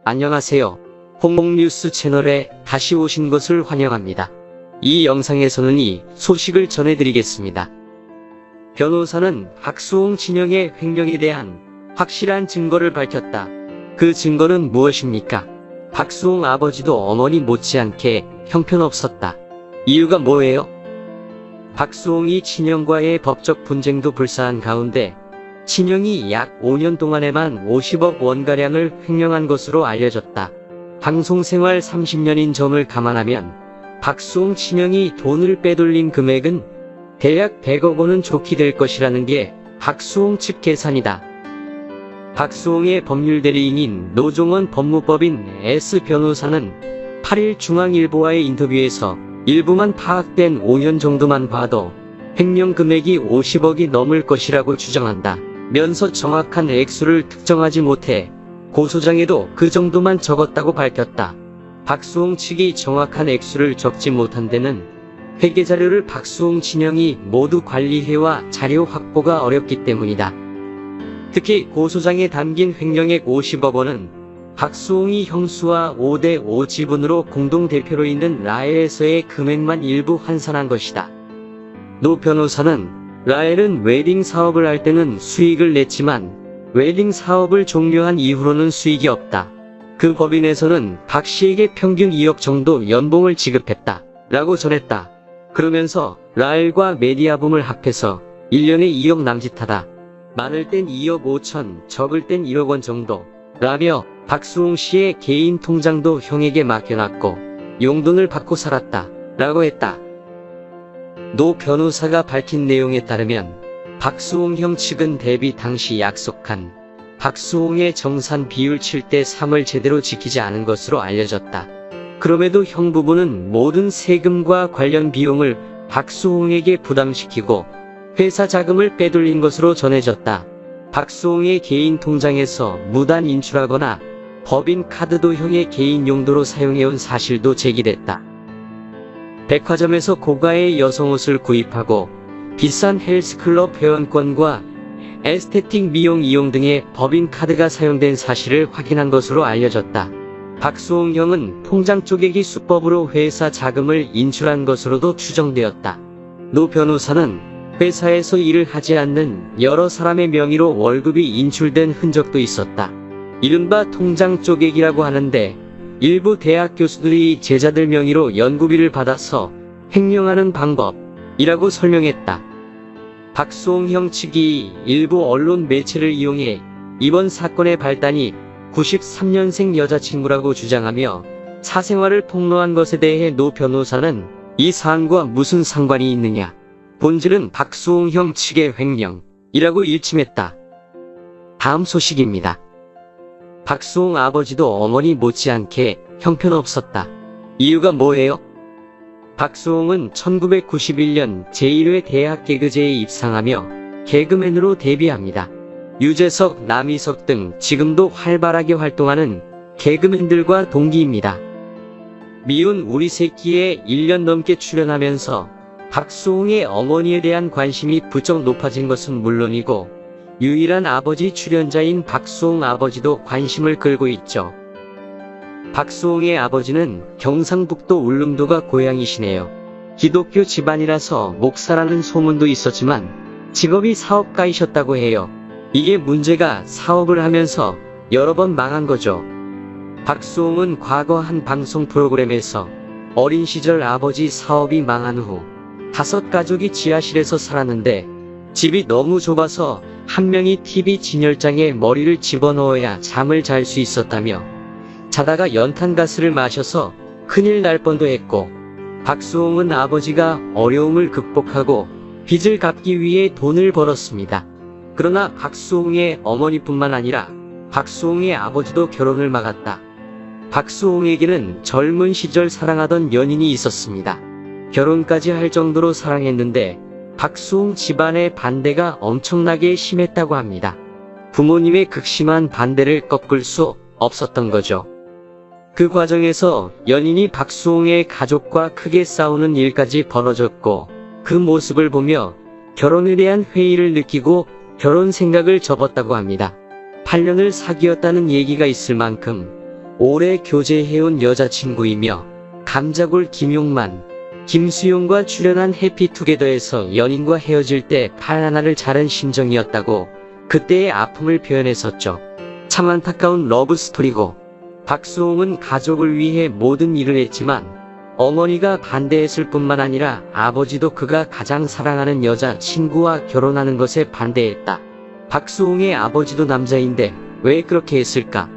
안녕하세요. 홍목뉴스 채널에 다시 오신 것을 환영합니다. 이 영상에서는 이 소식을 전해드리겠습니다. 변호사는 박수홍 진영의 횡령에 대한 확실한 증거를 밝혔다. 그 증거는 무엇입니까? 박수홍 아버지도 어머니 못지않게 형편없었다. 이유가 뭐예요? 박수홍이 친형과의 법적 분쟁도 불사한 가운데 친형이 약 5년 동안에만 50억 원가량을 횡령한 것으로 알려졌다. 방송생활 30년인 점을 감안하면 박수홍 친형이 돈을 빼돌린 금액은 대략 100억 원은 좋게 될 것이라는 게 박수홍 측 계산이다. 박수홍의 법률대리인인 노종원 법무법인 S 변호사는 8일 중앙일보와의 인터뷰에서 일부만 파악된 5년 정도만 봐도 횡령 금액이 50억이 넘을 것이라고 주장한다. 면서 정확한 액수를 특정하지 못해 고소장에도 그 정도만 적었다고 밝혔다. 박수홍 측이 정확한 액수를 적지 못한 데는 회계자료를 박수홍 친형이 모두 관리해와 자료 확보가 어렵기 때문이다. 특히 고소장에 담긴 횡령액 50억 원은 박수홍이 형수와 5대5 지분으로 공동대표로 있는 라엘에서의 금액만 일부 환산한 것이다. 노 변호사는 라엘은 웨딩 사업을 할 때는 수익을 냈지만 웨딩 사업을 종료한 이후로는 수익이 없다. 그 법인에서는 박 씨에게 평균 2억 정도 연봉을 지급했다. 라고 전했다. 그러면서 라엘과 메디아붐을 합해서 1년에 2억 남짓하다. 많을 땐 2억 5천, 적을 땐 1억 원 정도. 라며 박수홍 씨의 개인 통장도 형에게 맡겨놨고 용돈을 받고 살았다. 라고 했다. 노 변호사가 밝힌 내용에 따르면 박수홍 형 측은 데뷔 당시 약속한 박수홍의 정산 비율 7대 3을 제대로 지키지 않은 것으로 알려졌다. 그럼에도 형 부부는 모든 세금과 관련 비용을 박수홍에게 부담시키고 회사 자금을 빼돌린 것으로 전해졌다. 박수홍의 개인 통장에서 무단 인출하거나 법인 카드도 형의 개인 용도로 사용해온 사실도 제기됐다. 백화점에서 고가의 여성옷을 구입하고 비싼 헬스클럽 회원권과 에스테틱 미용 이용 등의 법인 카드가 사용된 사실을 확인한 것으로 알려졌다. 박수홍 형은 통장 쪼개기 수법으로 회사 자금을 인출한 것으로도 추정되었다. 노 변호사는 회사에서 일을 하지 않는 여러 사람의 명의로 월급이 인출된 흔적도 있었다. 이른바 통장 쪼개기라고 하는데 일부 대학 교수들이 제자들 명의로 연구비를 받아서 횡령하는 방법이라고 설명했다. 박수홍 형 측이 일부 언론 매체를 이용해 이번 사건의 발단이 93년생 여자친구라고 주장하며 사생활을 폭로한 것에 대해 노 변호사는 이 사안과 무슨 상관이 있느냐. 본질은 박수홍 형 측의 횡령이라고 일침했다. 다음 소식입니다. 박수홍 아버지도 어머니 못지않게 형편없었다. 이유가 뭐예요? 박수홍은 1991년 제1회 대학 개그제에 입상하며 개그맨으로 데뷔합니다. 유재석, 남희석 등 지금도 활발하게 활동하는 개그맨들과 동기입니다. 미운 우리 새끼에 1년 넘게 출연하면서 박수홍의 어머니에 대한 관심이 부쩍 높아진 것은 물론이고 유일한 아버지 출연자인 박수홍 아버지도 관심을 끌고 있죠. 박수홍의 아버지는 경상북도 울릉도가 고향이시네요. 기독교 집안이라서 목사라는 소문도 있었지만 직업이 사업가이셨다고 해요. 이게 문제가 사업을 하면서 여러 번 망한 거죠. 박수홍은 과거 한 방송 프로그램에서 어린 시절 아버지 사업이 망한 후 5가족이 지하실에서 살았는데 집이 너무 좁아서 한 명이 TV 진열장에 머리를 집어넣어야 잠을 잘 수 있었다며 자다가 연탄가스를 마셔서 큰일 날 뻔도 했고 박수홍은 아버지가 어려움을 극복하고 빚을 갚기 위해 돈을 벌었습니다. 그러나 박수홍의 어머니뿐만 아니라 박수홍의 아버지도 결혼을 막았다. 박수홍에게는 젊은 시절 사랑하던 연인이 있었습니다. 결혼까지 할 정도로 사랑했는데 박수홍 집안의 반대가 엄청나게 심했다고 합니다. 부모님의 극심한 반대를 꺾을 수 없었던 거죠. 그 과정에서 연인이 박수홍의 가족과 크게 싸우는 일까지 벌어졌고 그 모습을 보며 결혼에 대한 회의를 느끼고 결혼 생각을 접었다고 합니다. 8년을 사귀었다는 얘기가 있을 만큼 오래 교제해온 여자친구이며 감자골 김용만, 김수용과 출연한 해피투게더에서 연인과 헤어질 때 팔 하나를 자른 심정이었다고 그때의 아픔을 표현했었죠. 참 안타까운 러브스토리고, 박수홍은 가족을 위해 모든 일을 했지만 어머니가 반대했을 뿐만 아니라 아버지도 그가 가장 사랑하는 여자 친구와 결혼하는 것에 반대했다. 박수홍의 아버지도 남자인데 왜 그렇게 했을까?